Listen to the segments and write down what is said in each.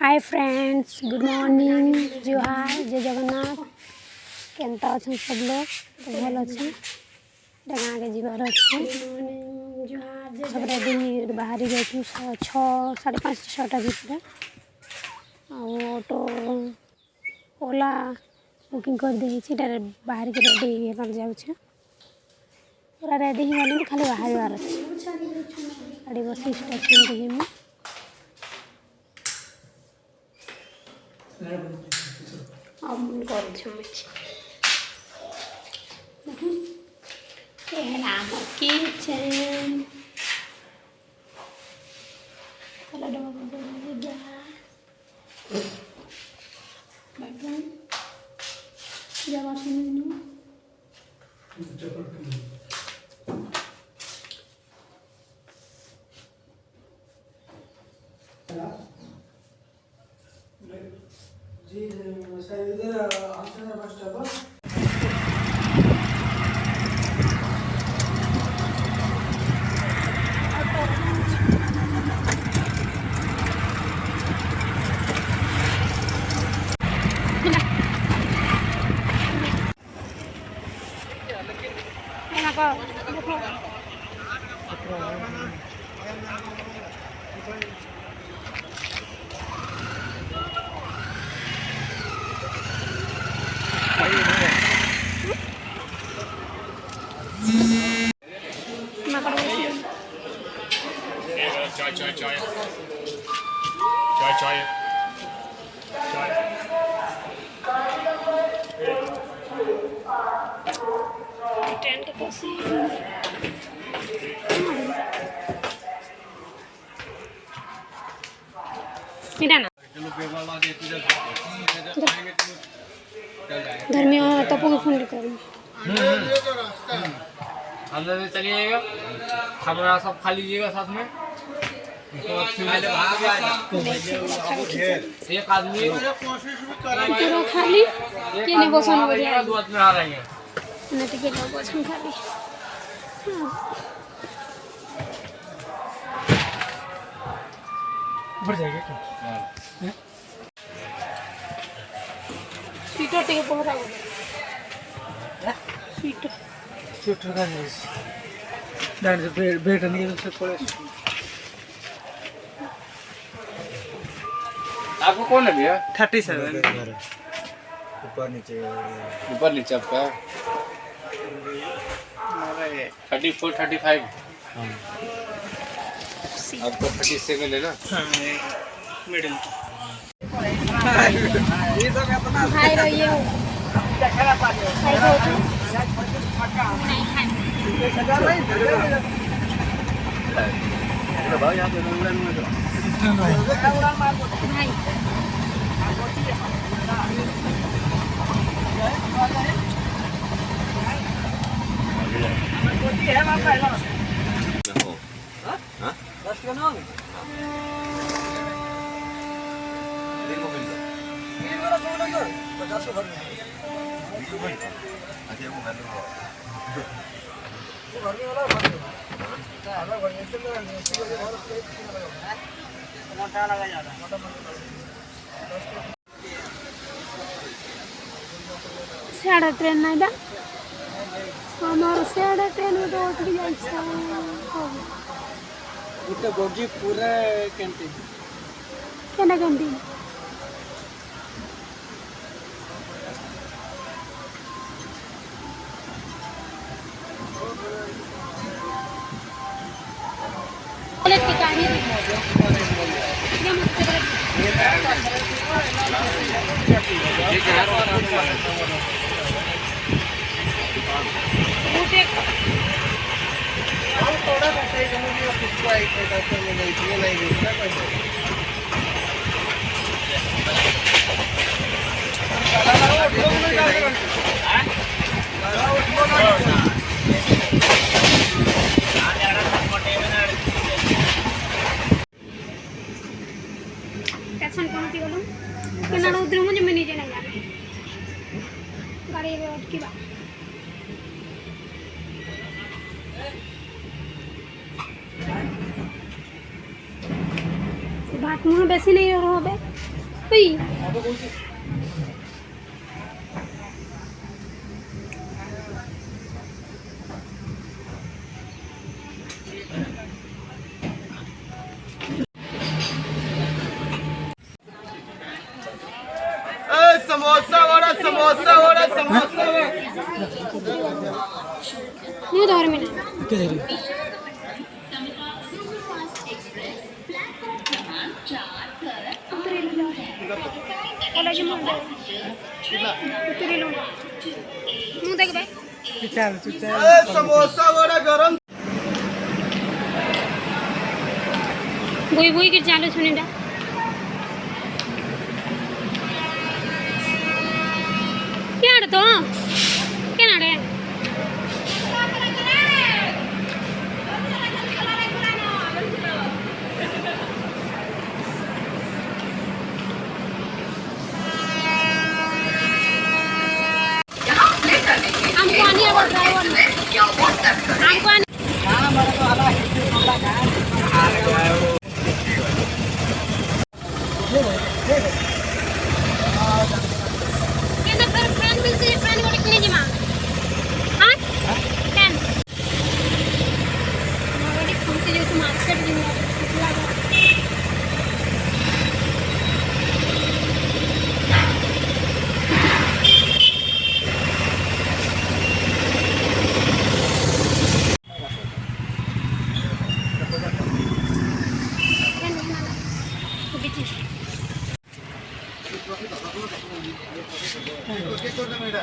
Hi friends, good morning, जुहार, जय जगन्नाथ। केनता अच्छे सब लोग? तो भल अच्छे। गाँव के जीवार अच्छे सब रेडी बाहरी गई 6 साढ़े 5 6टा भितर ऑटो ओला बुकिंग कर दे बाहर के रेडी होगा जाऊे पूरा रेडी ही गली खाली बाहर अच्छे गाड़ी बस स्टेशन के जीवन kitchen kalau ada mobil juga bedroom jalan sini जी saya इधर आंसर बस स्टॉप चाय टेंट कैसे धर्मी तपो को फोन करूँ अंदर से चलिएगा खाना सब खा लीजिएगा साथ में एक आदमी पूरा खाली ये नहीं बसन हो गया दो आदमी आ रहे हैं ना टिकट लो बसन खाली बढ़ जाएगा क्या स्वीटर टिकट बहुत आ गया स्वीटर का नहीं डांस बेट नहीं है उससे थोड़े आपको कौन है भैया 37 ऊपर नीचे आपका 34 35 आपको 37 है ना मिडिल हाय रहिए हो साढ़े ट्रेन नहीं बा हमारे साढ़े ट्रेन में तो उठ जाए इतना बोगी पूरा कैंटीन क्या कैंटीन गाड़ी की बात भात मुँह बेसी नहीं हो रहा है। Uy. समोसा वाला समोसा वाला समोसा नहीं धर में ना समोसा वाला गरम बोई बोई के चालू सुने डा क्या तो क्या नाड़े हमको आनी है ड्राइवर हमको आनी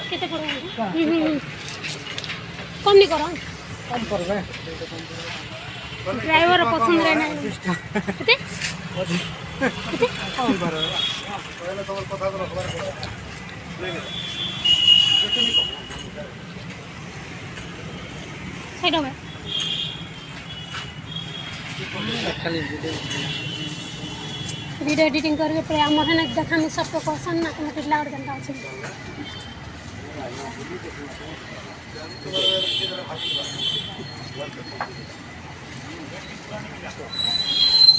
କେତେ କର କମ ନି କର कम करबे ड्राइवर पसंद रे ना केते केते कम कर पहले तोर कथा को रखबार साइड में खाली वीडियो एडिटिंग करके पे हमर है ना देखानी सब तो क्वेश्चन ना तुम कितना और घंटा আছে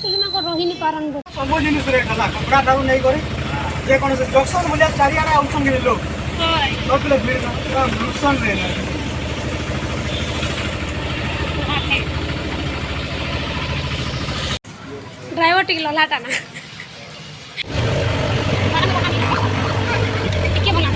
तुम को रोहिणी पारन सब जिनिस रेट हला कपड़ा टाउ नहीं करे जे कोन से जक्सन बोलिया चारिया रे ऑप्शन के लोग हाय सब ले भीड़ ना नुकसान रे ना ड्राइवर टिक ललाटा ना के बोला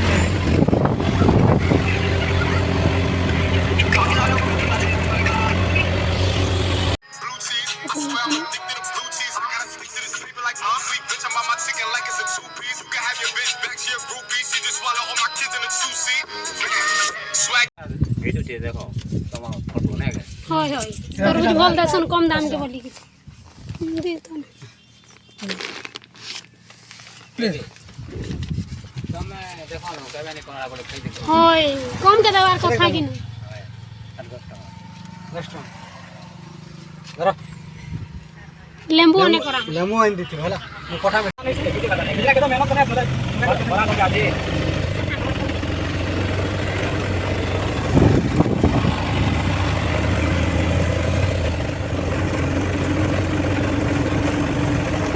देखो तुम फोटो नहीं है हाय हाय तरबूज बोल दसन कम दाम के बोली की दे तो ना तुम देखो ना कबे नहीं कोना पड़े खाई देखो हाय कम के दवार को खा की ना रेस्टोरेंट जरा लेंबू ने करा लेमो आइन दिथि होला मो कोठा में बिला के तो मेहनत करने बड़ा को आदि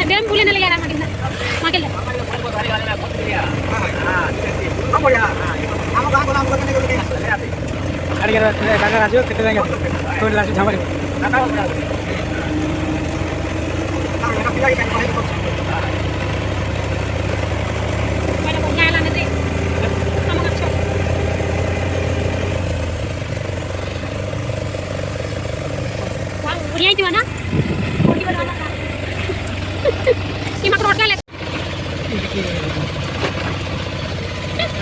डैम भूले ना लगा रहा मटिना माके ले हम बढ़िया हम गांव गोलाम करने के लिए गाड़ी के काका राजू कितने देंगे तो लास्ट झमरी काका हम मेरा पिला के कहने को मैंने को गाला ने दे हम अच्छा वाह बढ़िया ही ना रोटी बनाना ये मत रोट ले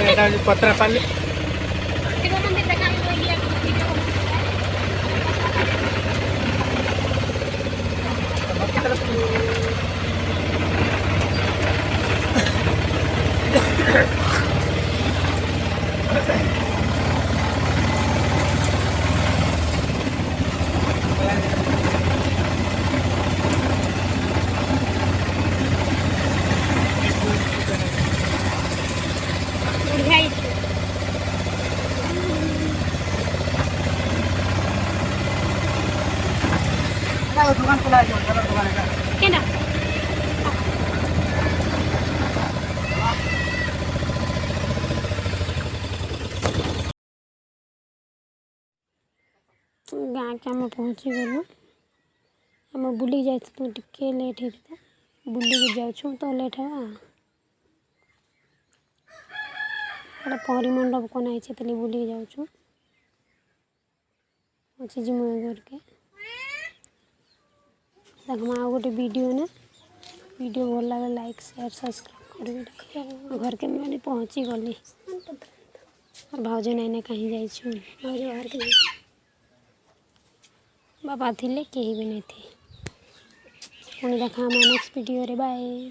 एटा पत्रा पाले देखो मन दे देखा तो ये बढ़िया ही गाँ के आम पहुँची गलु आम बुली जाइलु टिके लेट होता बुलिक जाऊँ तो लेट है गोटे पहरी मंडप कौन आई तेली बुलिक जाऊँ अच्छी जी मुझे घर के देखमा आ गोटे वीडियो भल लगे लाइक शेयर सब्सक्राइब कर घर के मैं पहुँची गली और भाज नाइना कहीं जाइए बाबा थे कहीं भी नहीं थे पुणी देखा नेक्स्ट वीडियो रे बाय।